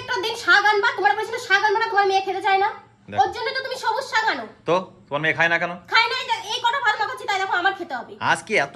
প্রত্যেকটা দিন শাক আনবা, তোমার বলেছিল শাক আনবা না, তোমার মেয়ে খেতে চায় না, ওর জন্য তো তুমি সবুজ শাক আনো। তো তোমার মেয়ে খায় না কেন? খায় না, এই কটা ভাত মাখাচ্ছি তাই দেখো আমার খেতে হবে। আজকে এত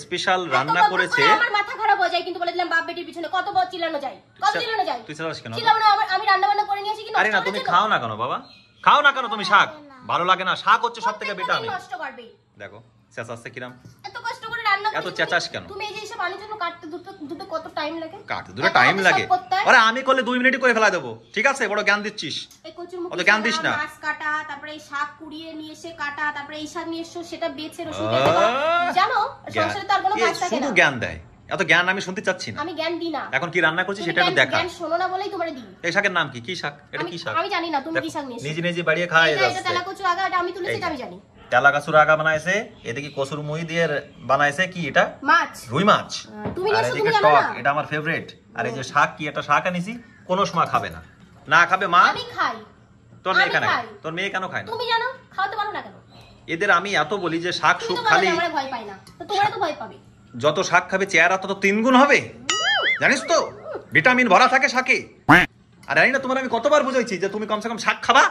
স্পেশাল রান্না করেছে, আমার মাথা খারাপ হয়ে যায়, কিন্তু বলে দিলাম বাপ বেটির পিছনে কত বড় চিল্লানো যায়, কত চিল্লানো যায়। তুই চালাস কেন? চিল্লাবো না, আমি রান্না বান্না করে নিয়ে আসি কিন্তু। আরে না, তুমি খাও না কেন বাবা? খাও না কেন তুমি শাক? ভালো লাগে না? শাক হচ্ছে সবথেকে ভিটামিন। নষ্ট করবে। দেখো চেঁচাচ্ছে কিরাম, এত কষ্ট করে রান্না এত চেঁচাস কেন? তুমি এই যে এসব আনার জন্য কাটতে দুটো কত টাইম লাগে? কাটতে দুটো টাইম লাগে? আরে আমি করলে 2 মিনিটে করে ফেলা দেবো, ঠিক আছে? বড় জ্ঞান দিচ্ছিস। এই কচুর মুখি অত জ্ঞান দিস না। মাছ কাটা, তারপরে এই শাক কুড়িয়ে নিয়ে এসে কাটা, তারপরে এই শাক নিয়ে এসে সেটা বেছে রসুন দিয়ে দেওয়া। জানো সংসারে তো আর কোনো কাজ থাকে না। শুধু জ্ঞান দেয়, এত জ্ঞান আমি শুনতে চাচ্ছি না। আমি জ্ঞান দিই না। এখন কি রান্না করছিস সেটা একটু দেখা। জ্ঞান শোনো না বলেই তোমারে দিই। এই শাকের নাম কি? কি শাক এটা? কি শাক আমি জানি না, তুমি কি শাক নিয়ে এসেছো? নিজে নিজে বাড়িয়ে খায় এটা যাচ্ছে। তেলা কচু আগা, এটা আমি তুলেছি, এটা আমি জানি। তেলা কচুর আগা বানাইছে, এদিকে কচুর মুই দিয়ে বানাইছে কি এটা? মাছ, রুই মাছ। তুমি আর নিয়ে এসেছো, এদিকে তুমি জানো টক, না? এটা আমার ফেভারিট। আর এই যে শাক কি? এটা শাক আনিছি, কোনো সময় খাবে না। না খাবে মা? আমি খাই। তোর মেয়ে কেন? আমি খাই। তোর মেয়ে কেন খায় না? তুমি জানো, খাওয়াতে পারো না কেন? এদের আমি এত বলি যে শাক তুমি সুখ তো বলো খালি, যে আমরা ভয় পাই না, তো তোমরা তো ভয় পাবে। যত শাক খাবে চেহারা তত 3 গুণ হবে, জানিস তো? ভিটামিন ভরা থাকে শাকে। আর জানি না তোমার আমি কতবার বুঝাইছি যে তুমি কমসে কম শাক খাবা।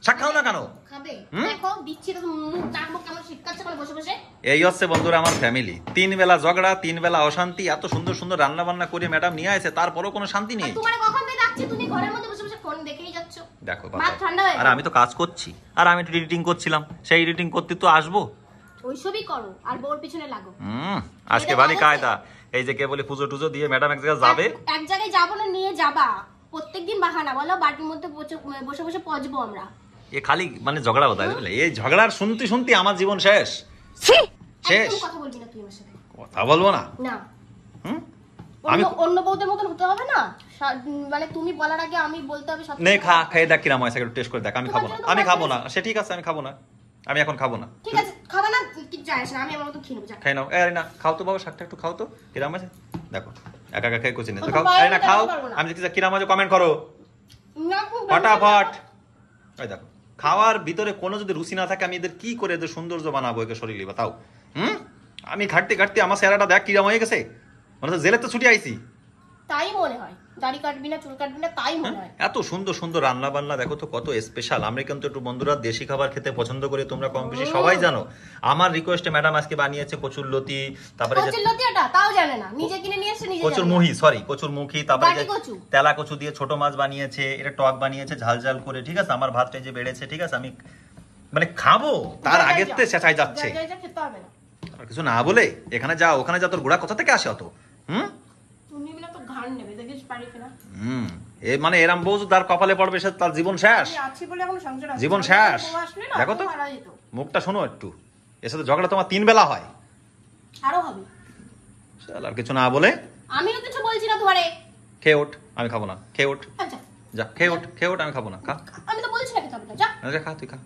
শাক খাও না কেন? খাবে, দেখো দিচ্ছি তো, মুখ ডাক মুখ কেমন শীতকাচ্ছে করে বসে বসে। এই হচ্ছে বন্ধুরা আমার ফ্যামিলি। 3 বেলা ঝগড়া, 3 বেলা অশান্তি। এত সুন্দর সুন্দর রান্না বান্না করে ম্যাডাম নিয়ে আসে, তারপরও কোনো শান্তি নেই। তোমারে কখন থেকে ডাকছি, তুমি ঘরের মধ্যে বসে বসে ফোন দেখেই যাচ্ছ। দেখো ভাত ঠান্ডা হয়ে আর আমি তো কাজ করছি, আর আমি একটু এডিটিং করছিলাম, সেই এডিটিং করতে তো আসবো। ওইসবই করো আর বউর পিছনে লাগো। আজকে ভারী কায়দা। এই যে কে বলে পুজো টুজো দিয়ে ম্যাডাম এক জায়গায় যাবে, এক জায়গায় যাবো না, নিয়ে যাবা। প্রত্যেকদিন বাহানা বলো, বাটির মধ্যে বসে বসে পচবো আমরা। এ খালি মানে ঝগড়া হতো, বুঝলে? এই ঝগড়ার শুনতে শুনতে আমার জীবন শেষ। শেষ। একদম কথা বলবি না তুই আমার সাথে। কথা বলবো না? না। আমি অন্য বউদের মতন হতে হবে না, মানে তুমি বলার আগে আমি বলতে হবে সব। নে খা, খেয়ে দেখ কিরাম হয়েছে, একটু টেস্ট করে দেখ। আমি খাবো না, আমি খাবো না। সে ঠিক আছে, আমি খাবো না, আমি এখন খাবো না। ঠিক আছে, খাবে না কি যায় আসে না, আমি আমার মতো খেয়ে নেবো। খাই নাও। আরে না, খাও তো বাবা, শাকটা একটু খাও তো, কিরাম আছে দেখো। একা একা খেয়ে কুচি না খাও। আরে না খাও, আমি দেখছি কিরাম আছে কিরাম আছে কমেন্ট করো ফটাফট। এই দেখো, খাওয়ার ভিতরে কোনো যদি রুচি না থাকে, আমি এদের কি করে এদের সৌন্দর্য বানাবো একে শরীরে বাতাও। আমি ঘাটতে ঘাটতে আমার চেহারাটা দেখ কিরাম হয়ে গেছে, মানে তো জেলে তো ছুটি আইছি। তাই মনে হয়, দাড়ি কাটবি না, চুল কাটবি না, তাই মনে হয়। এত সুন্দর সুন্দর রান্না বান্না দেখো তো, কত স্পেশাল। আমরা কিন্তু একটু বন্ধুরা দেশি খাবার খেতে পছন্দ করি, তোমরা কম বেশি সবাই জানো। আমার রিকোয়েস্টে ম্যাডাম আজকে বানিয়েছে কচুর লতি, তারপরে যে কচুর লতি, এটা তাও জানে না, নিজে কিনে নিয়ে এসে নিজে কচুর মুহি, সরি কচুর মুখী, তারপরে যে বাটি কচু। তেলা কচু দিয়ে ছোট মাছ বানিয়েছে, এটা টক বানিয়েছে ঝাল ঝাল করে, ঠিক আছে? আমার ভাতটা যে বেড়েছে, ঠিক আছে? আমি মানে খাবো তার আগের তে চেঁচাই যাচ্ছে। খেতে হবে না, আর কিছু না বলে এখানে যা ওখানে যা, তোর গোড়া কোথা থেকে আসে অত? তুমি বিনা তো ঘাড় নেবে, দেখিস পারি কিনা। এ মানে এরম বউ তার কপালে পড়বে, সে তার জীবন শেষ। আমি আছি বলে এখন সংসার আছে, জীবন শেষ। আসলে না দেখো তো মারা যেত। মুখটা শোনো একটু, এর সাথে ঝগড়া তোমার 3 বেলা হয়, আরো হবে। চল আর কিছু না বলে। আমিও কিছু বলছি না তোমারে। খেয়ে ওঠ, আমি খাবো না। খেয়ে ওঠ, আচ্ছা যা খেয়ে ওঠ, খেয়ে ওঠ, আমি খাবো না। খা, আমি তো বলছি না খেতে হবে না, যা। খা তুই খা।